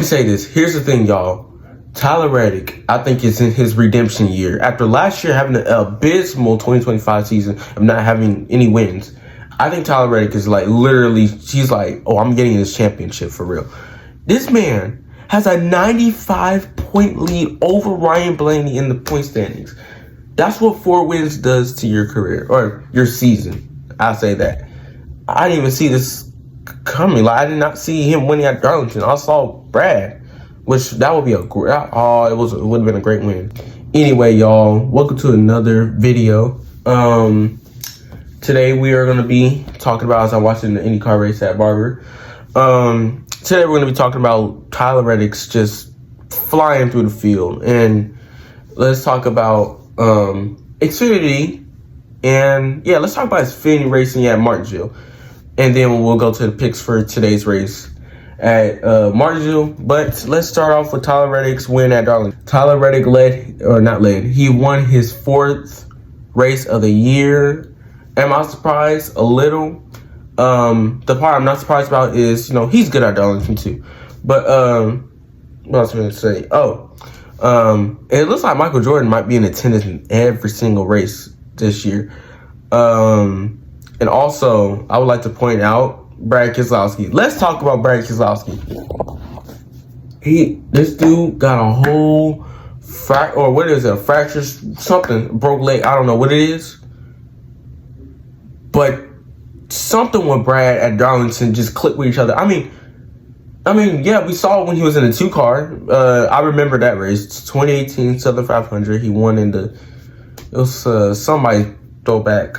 me say this. Here's the thing, y'all. Tyler Reddick, I think, is in his redemption year. After last year having an abysmal 2025 season of not having any wins, I think Tyler Reddick is like literally, she's like, oh, I'm getting this championship for real. This man has a 95-point lead over Ryan Blaney in the point standings. That's what 4 wins does to your career or your season. I'll say that. I didn't even see this coming. Like, I did not see him winning at Darlington. I saw Brad, which that would be a great. Oh, it would have been a great win. Anyway, y'all, welcome to another video. Today we are going to be talking about, as I'm watching the IndyCar race at Barber. Today we're going to be talking about Tyler Reddick's just flying through the field, and let's talk about Xfinity, and yeah, let's talk about Xfinity racing at Martinsville, and then we'll go to the picks for today's race at Martinsville. But let's start off with Tyler Reddick's win at Darlington. Tyler Reddick he won his 4th race of the year. Am I surprised? A little. The part I'm not surprised about is, he's good at Darlington too. But what else was I going to say? It looks like Michael Jordan might be in attendance in every single race this year. And also, I would like to point out Brad Keselowski. Let's talk about Brad Keselowski. This dude got a whole fracture, something, broke leg. I don't know what it is. But something with Brad at Darlington just clicked with each other. I mean, yeah, we saw it when he was in the 2 car. I remember that race, 2018 Southern 500. He won in it was somebody throwback.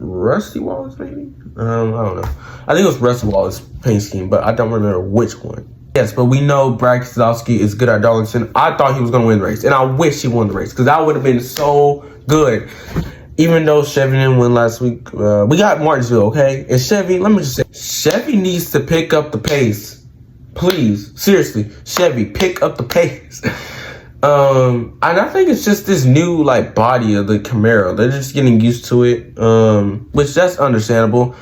Rusty Wallace, maybe? I don't know. I think it was Rusty Wallace paint scheme, but I don't remember which one. Yes, but we know Brad Keselowski is good at Darlington. I thought he was going to win the race, and I wish he won the race because that would have been so good. Even though Chevy didn't win last week, we got Martinsville, okay? And Chevy, let me just say, Chevy needs to pick up the pace. Please, seriously, Chevy, pick up the pace. And I think it's just this new, body of the Camaro. They're just getting used to it, which that's understandable.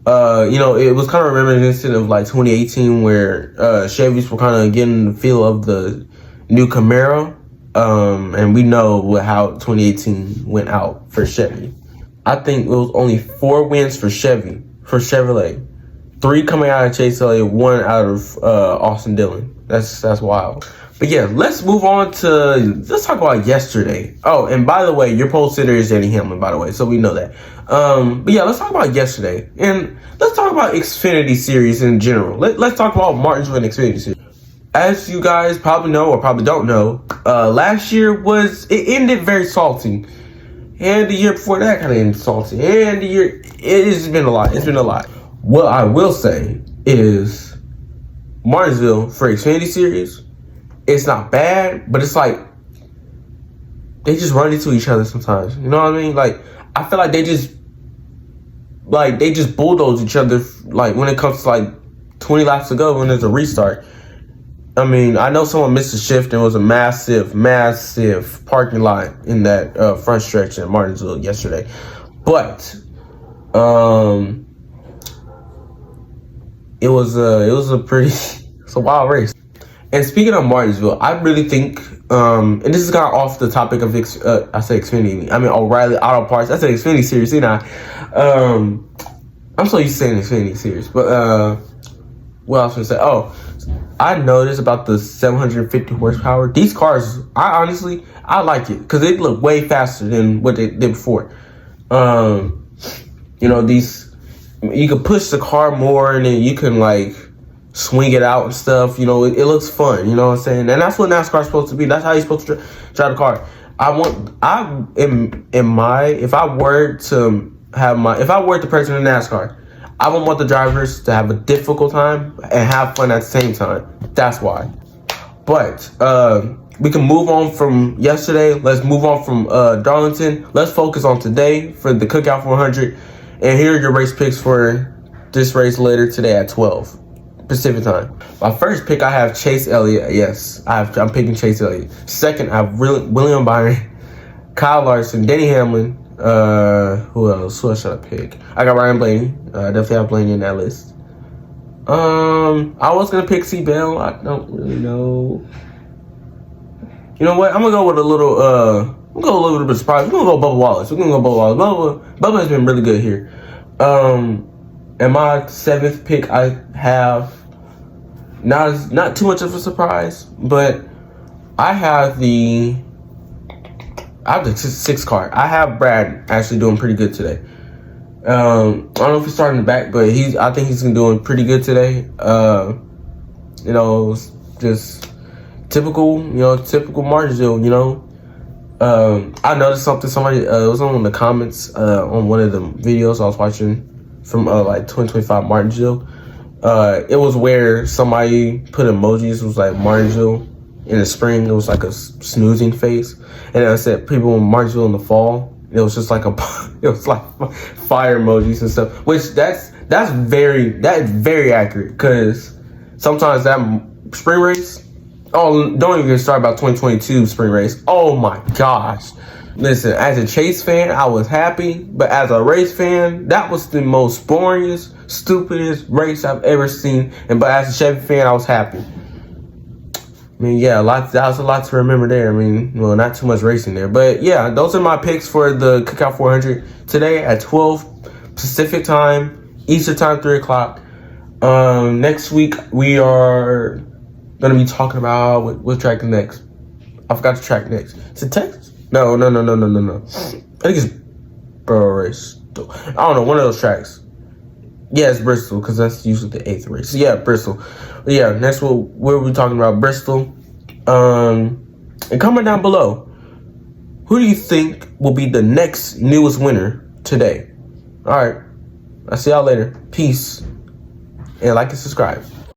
It was kind of reminiscent of, 2018 where Chevys were kind of getting the feel of the new Camaro. And we know how 2018 went out for Chevy. I think it was only 4 wins for Chevrolet. 3 coming out of Chase Elliott, 1 out of Austin Dillon. That's wild. But yeah, let's move on let's talk about yesterday. Oh, and by the way, your pole sitter is Denny Hamlin, by the way, so we know that. But yeah, let's talk about yesterday. And let's talk about Xfinity Series in general. Let's talk about Martinsville and Xfinity Series. As you guys probably know or probably don't know, last year it ended very salty. And the year before that kind of ended salty. And it has been a lot. It's been a lot. What I will say is Martinsville for Xfinity Series, it's not bad, but it's like they just run into each other sometimes. You know what I mean? I feel like they just bulldoze each other when it comes to 20 laps to go when there's a restart. I mean, I know someone missed a shift and it was a massive, massive parking lot in that front stretch in Martinsville yesterday. But it was it's a wild race. And speaking of Martinsville, I really think, and this is kind of off the topic of Xfinity. I mean O'Reilly Auto Parts. I said Xfinity Series, you know. I'm so used to saying Xfinity Series, but what else was I say? Oh, I noticed about the 750 horsepower. These cars, I like it because they look way faster than what they did before. These, you can push the car more and then you can swing it out and stuff. It looks fun. You know what I'm saying? And that's what NASCAR is supposed to be. That's how you're supposed to drive the car. If I were the president of NASCAR, I would want the drivers to have a difficult time and have fun at the same time. That's why. But we can move on from yesterday. Let's move on from Darlington. Let's focus on today for the Cookout 400. And here are your race picks for this race later today at 12 Pacific time. My first pick, I have Chase Elliott. Yes, I'm picking Chase Elliott. Second, I have William Byron, Kyle Larson, Denny Hamlin. Who else? Who else should I pick? I got Ryan Blaney. Definitely have Blaney in that list. I was gonna pick C Bell. I don't really know. You know what? I'm gonna go with a little. I'm gonna go a little bit surprised. We're gonna go Bubba Wallace. We're gonna go Bubba Wallace. Bubba has been really good here. And my 7th pick, I have not too much of a surprise, but I have the 6th card. I have Brad actually doing pretty good today. I don't know if he's starting the back, but I think he's doing pretty good today. You know, just typical Martinsville, you know. I noticed something, somebody, it was on the comments, on one of the videos I was watching from, like 2025 Martinsville. It was where somebody put emojis, it was like Martinsville in the spring, it was like a snoozing face. And I said people in Martinsville in the fall, it was just like it was like fire emojis and stuff, which that's very accurate, because sometimes that spring race, oh, don't even start about 2022 spring race. Oh my gosh. Listen, as a Chase fan, I was happy, but as a race fan, that was the most boringest, stupidest race I've ever seen. But as a Chevy fan, I was happy. I mean, yeah, that was a lot to remember there. I mean, well, not too much racing there. But yeah, those are my picks for the Cookout 400 today at 12 Pacific time, Eastern time, 3 o'clock. Next week, we are going to be talking about what track next. I forgot the track next. Is it Texas? No. I think it's Bristol. I don't know, one of those tracks. Yeah, it's Bristol, because that's usually the 8th race. Yeah, Bristol. But yeah, next we'll be talking about Bristol. And comment down below, who do you think will be the next newest winner today? All right, I'll see y'all later. Peace, and like and subscribe.